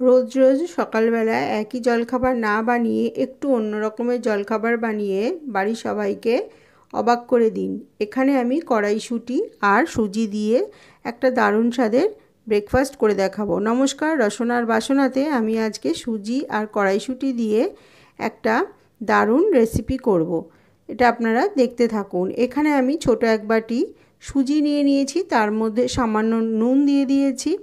রোজ রোজ সকালবেলা একই জলখাবার না বানিয়ে একটু অন্য রকমের জলখাবার বানিয়ে বাড়ির সবাইকে অবাক করে দিন। এখানে আমি কড়াইশুঁটি আর সুজি দিয়ে একটা দারুণ স্বাদের ব্রেকফাস্ট করে দেখাবো। নমস্কার, রসনার বাসনাতে আমি আজকে সুজি আর কড়াইশুঁটি দিয়ে একটা দারুণ রেসিপি করব। এটা আপনারা দেখতে থাকুন। এখানে আমি ছোট এক বাটি সুজি নিয়ে নিয়েছি, তার মধ্যে সামান্য নুন দিয়ে দিয়েছি।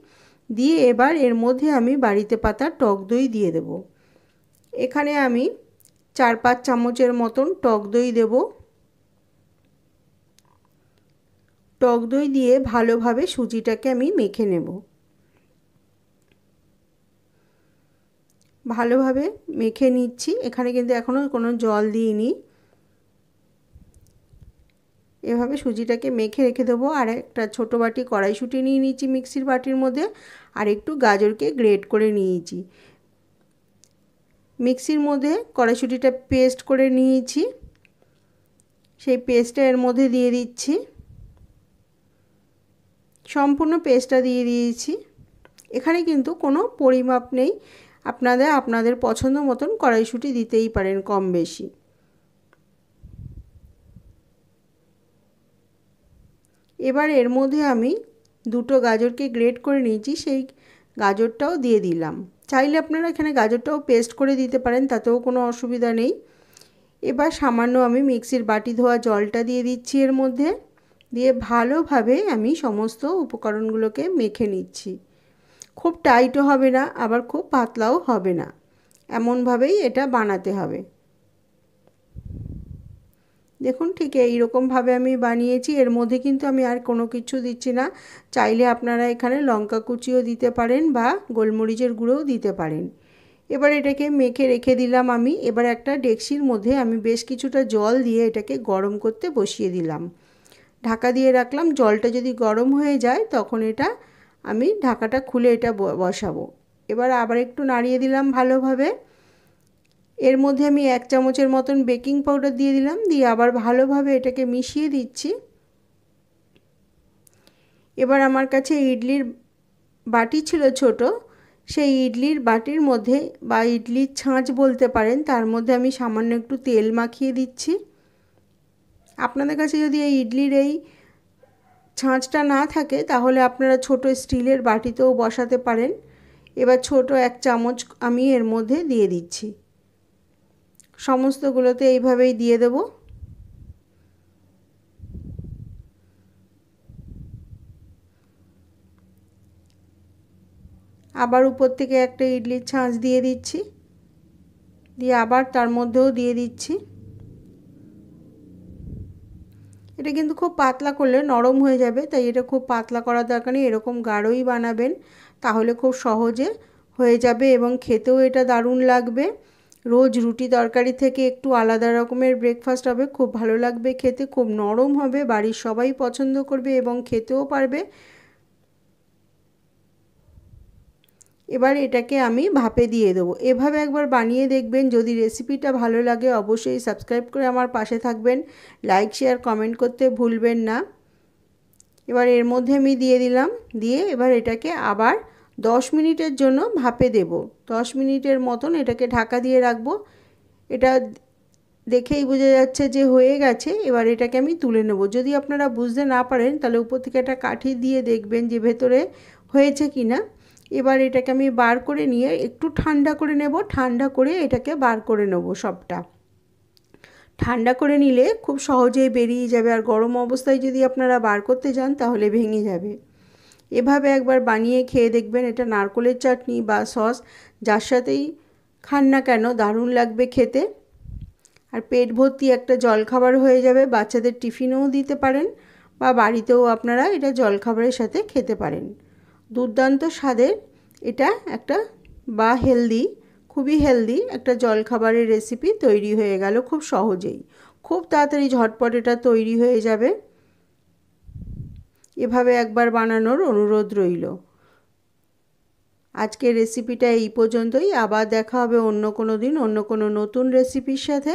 দিয়ে এবার এর মধ্যে আমি বাড়িতে পাতা টক দই দিয়ে দেব। এখানে আমি 4-5 চামচের মতন টক দই দেব। টক দই দিয়ে ভালোভাবে সুজিটাকে আমি মেখে নেব। ভালোভাবে মেখে নিচ্ছি। এখানে কিন্তু এখনও কোনো জল দিইনি। এভাবে সুজিটাকে মেখে রেখে দেবো। আর একটা ছোটো বাটি কড়াইশুঁটি নিয়ে নিয়েছি মিক্সির বাটির মধ্যে, আর একটু গাজরকে গ্রেট করে নিয়েছি। মিক্সির মধ্যে কড়াইশুঁটিটা পেস্ট করে নিয়েছি, সেই পেস্টটা এর মধ্যে দিয়ে দিচ্ছি। সম্পূর্ণ পেস্টটা দিয়ে দিয়েছি। এখানে কিন্তু কোনো পরিমাপ নেই, আপনাদের পছন্দ মতন কড়াইশুঁটি দিতেই পারেন কম বেশি। এবার এর মধ্যে আমি দুটো গাজরকে গ্রেট করে নিয়েছি, সেই গাজরটাও দিয়ে দিলাম। চাইলে আপনারা এখানে গাজরটাও পেস্ট করে দিতে পারেন, তাতেও কোনো অসুবিধা নেই। এবার সামান্য আমি মিক্সির বাটি ধোয়া জলটা দিয়ে দিচ্ছি এর মধ্যে, দিয়ে ভালোভাবে আমি সমস্ত উপকরণগুলোকে মেখে নিচ্ছি। খুব টাইটও হবে না, আবার খুব পাতলাও হবে না, এমনভাবেই এটা বানাতে হবে। দেখুন, ঠিক এইরকমভাবে আমি বানিয়েছি। এর মধ্যে কিন্তু আমি আর কোনো কিছু দিচ্ছি না। চাইলে আপনারা এখানে লঙ্কা কুচিও দিতে পারেন বা গোলমরিচের গুঁড়োও দিতে পারেন। এবার এটাকে মেখে রেখে দিলাম আমি। এবার একটা ডেকচির মধ্যে আমি বেশ কিছুটা জল দিয়ে এটাকে গরম করতে বসিয়ে দিলাম। ঢাকা দিয়ে রাখলাম। জলটা যদি গরম হয়ে যায় তখন আমি ঢাকাটা খুলে এটা বসাবো। এবার আবার একটু নাড়িয়ে দিলাম ভালোভাবে। এর মধ্যে আমি 1 চামচের মতন বেকিং পাউডার দিয়ে দিলাম, দিয়ে আবার ভালোভাবে এটাকে মিশিয়ে দিচ্ছি। এবার আমার কাছে ইডলির বাটি ছিল ছোট, সেই ইডলির বাটির মধ্যে বা ইডলির ছাঁচ বলতে পারেন, তার মধ্যে আমি সামান্য একটু তেল মাখিয়ে দিচ্ছি। আপনাদের কাছে যদি এই ইডলির এই ছাঁচটা না থাকে তাহলে আপনারা ছোট স্টিলের বাটিতেও বসাতে পারেন। এবার ছোট 1 চামচ আমি এর মধ্যে দিয়ে দিচ্ছি। সমস্তগুলোতে এইভাবেই দিয়ে দেব। আবার উপর থেকে একটা ইডলির ছাঁচ দিয়ে দিচ্ছি, দিয়ে আবার তার মধ্যেও দিয়ে দিচ্ছি। এটা কিন্তু খুব পাতলা করলে নরম হয়ে যাবে, তাই এটা খুব পাতলা করার দরকার নেই। এরকম গাঢ়ই বানাবেন, তাহলে খুব সহজে হয়ে যাবে এবং খেতেও এটা দারুণ লাগবে। রোজ রুটি তরকারি থেকে একটু আলাদা রকমের ব্রেকফাস্ট হবে, খুব ভালো লাগবে খেতে, খুব নরম হবে, বাড়ির সবাই পছন্দ করবে এবং খেতেও পারবে। এবার এটাকে আমি ভাপে দিয়ে দেবো। এভাবে একবার বানিয়ে দেখবেন। যদি রেসিপিটা ভালো লাগে অবশ্যই সাবস্ক্রাইব করে আমার পাশে থাকবেন। লাইক শেয়ার কমেন্ট করতে ভুলবেন না। এবার এর মধ্যে আমি দিয়ে দিলাম, দিয়ে এবার এটাকে আবার 10 মিনিটের জন্য ভাপে দেব। 10 মিনিটের মতন এটাকে ঢাকা দিয়ে রাখবো। এটা দেখেই বোঝা যাচ্ছে যে হয়ে গেছে। এবার এটাকে আমি তুলে নেব। যদি আপনারা বুঝতে না পারেন তাহলে উপর থেকে একটা কাঠি দিয়ে দেখবেন যে ভেতরে হয়েছে কি না। এবার এটাকে আমি বার করে নিয়ে একটু ঠান্ডা করে নেব। ঠান্ডা করে এটাকে বার করে নেব সবটা। ঠান্ডা করে নিলে খুব সহজেই বেরিয়ে যাবে, আর গরম অবস্থায় যদি আপনারা বার করতে যান তাহলে ভেঙে যাবে। এভাবে একবার বানিয়ে খেয়ে দেখবেন। এটা নারকেলের চাটনি বা সস যার সাথেই খান না কেন দারুণ লাগবে খেতে, আর পেট ভর্তি একটা জলখাবার হয়ে যাবে। বাচ্চাদের টিফিনেও দিতে পারেন বা বাড়িতেও আপনারা এটা জলখাবারের সাথে খেতে পারেন। দুর্দান্ত স্বাদের এটা একটা বা হেলদি, খুবই হেলদি একটা জলখাবারের রেসিপি তৈরি হয়ে গেল খুব সহজেই। খুব তাড়াতাড়ি ঝটপট এটা তৈরি হয়ে যাবে। এভাবে একবার বানানোর অনুরোধ রইল। আজকের রেসিপিটা এই পর্যন্তই। আবার দেখা হবে অন্য কোনো দিন অন্য কোনো নতুন রেসিপির সাথে।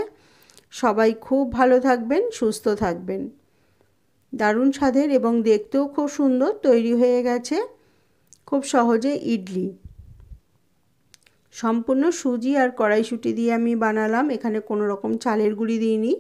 সবাই খুব ভালো থাকবেন, সুস্থ থাকবেন। দারুণ স্বাদের এবং দেখতেও খুব সুন্দর তৈরি হয়ে গেছে খুব সহজে ইডলি। সম্পূর্ণ সুজি আর কড়াইশুঁটি দিয়ে আমি বানালাম, এখানে কোনো রকম চালের গুঁড়ি দিইনি।